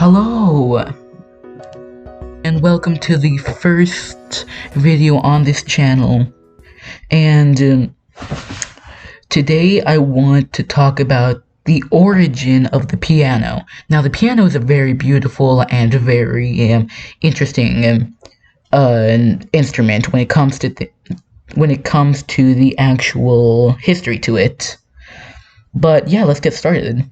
Hello, and welcome to the first video on this channel. And today I want to talk about the origin of the piano. Now, the piano is a very beautiful and very interesting instrument when it comes to the actual history to it. But yeah, let's get started.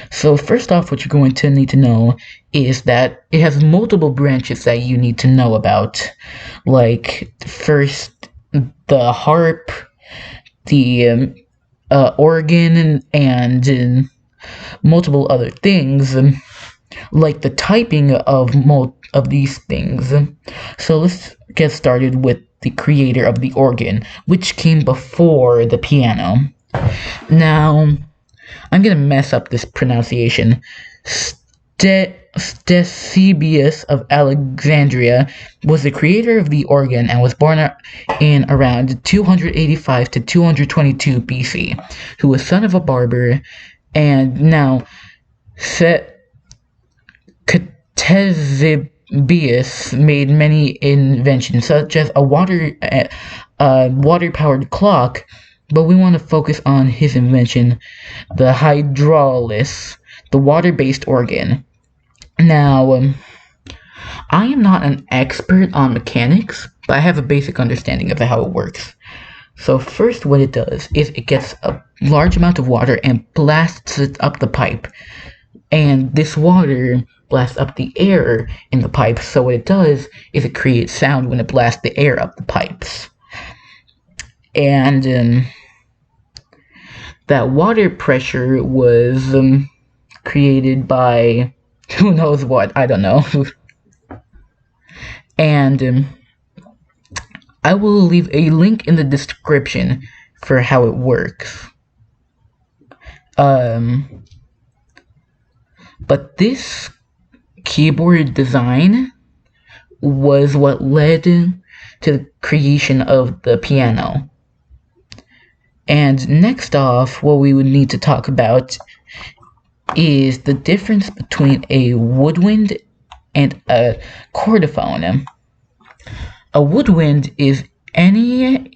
So first off, what you're going to need to know is that it has multiple branches that you need to know about. Like, first, the harp, the organ, and multiple other things, like the typing of these things. So let's get started with the creator of the organ, which came before the piano. Now, I'm gonna mess up this pronunciation. Ctesibius of Alexandria was the creator of the organ and was born in around 285 to 222 BC, who was son of a barber. And now, Ctesibius made many inventions, such as a water-powered clock. But we want to focus on his invention, the hydraulis, the water-based organ. Now, I am not an expert on mechanics, but I have a basic understanding of how it works. So first, what it does is it gets a large amount of water and blasts it up the pipe. And this water blasts up the air in the pipe, so what it does is it creates sound when it blasts the air up the pipes. And that water pressure was created by who knows what, I don't know. And I will leave a link in the description for how it works. But this keyboard design was what led to the creation of the piano. And next off, what we would need to talk about is the difference between a woodwind and a chordophone. A woodwind is any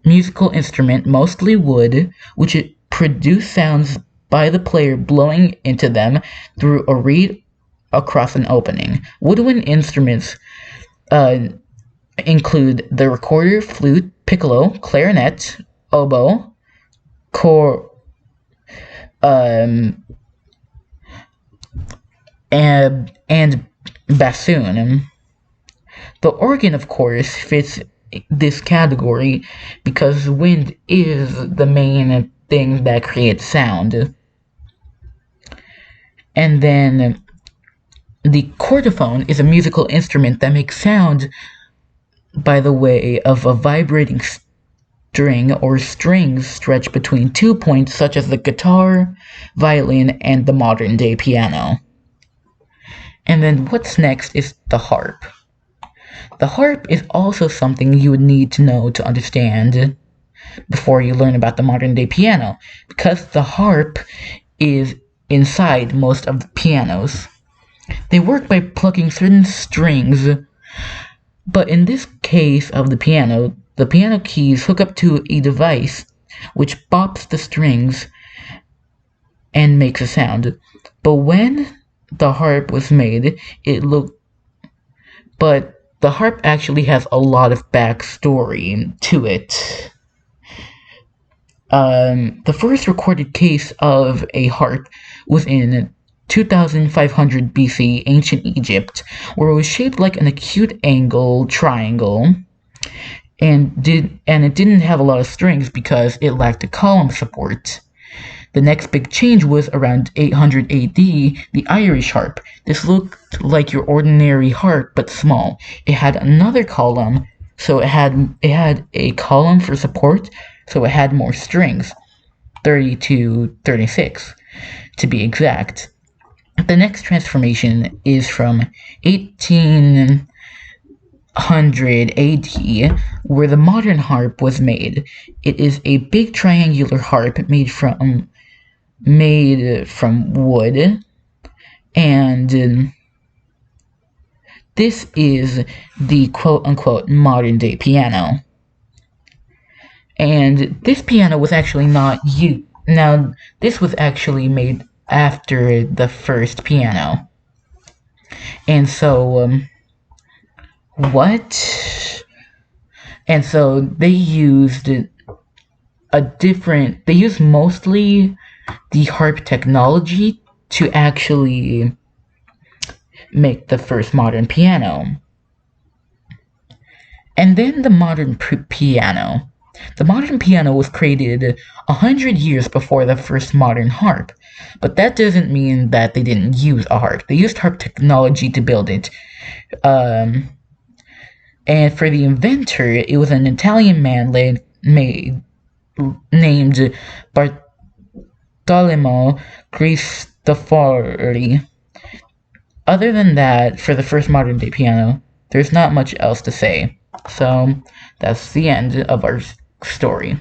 musical instrument, mostly wood, which produce sounds by the player blowing into them through a reed across an opening. Woodwind instruments include the recorder, flute, piccolo, clarinet, oboe, and bassoon. The organ, of course, fits this category because wind is the main thing that creates sound. And then the chordophone is a musical instrument that makes sound by the way of a vibrating string or strings stretched between 2 points, such as the guitar, violin, and the modern-day piano. And then what's next is the harp. The harp is also something you would need to know to understand before you learn about the modern-day piano, because the harp is inside most of the pianos. They work by plucking certain strings, but in this case of the piano keys hook up to a device which bops the strings and makes a sound. But when the harp was made, but the harp actually has a lot of backstory to it. The first recorded case of a harp was in 2500 BC, ancient Egypt, where it was shaped like an acute angle triangle, and it didn't have a lot of strings because it lacked a column support. The next big change was around 800 AD, the Irish harp. This looked like your ordinary harp, but small. It had another column, so it had a column for support, so it had more strings, 30 to 36, to be exact. The next transformation is from 1800 AD, where the modern harp was made. It is a big triangular harp made from wood, And this is the quote-unquote modern-day piano. And this piano was actually not used. Now, this was actually made after the first piano. And so, what? And so they used they used mostly the harp technology to actually make the first modern piano. And then the modern piano. The modern piano was created 100 years before the first modern harp, but that doesn't mean that they didn't use a harp. They used harp technology to build it. And for the inventor, it was an Italian man named Bartolomeo Cristofori. Other than that, for the first modern day piano, there's not much else to say. So that's the end of our story.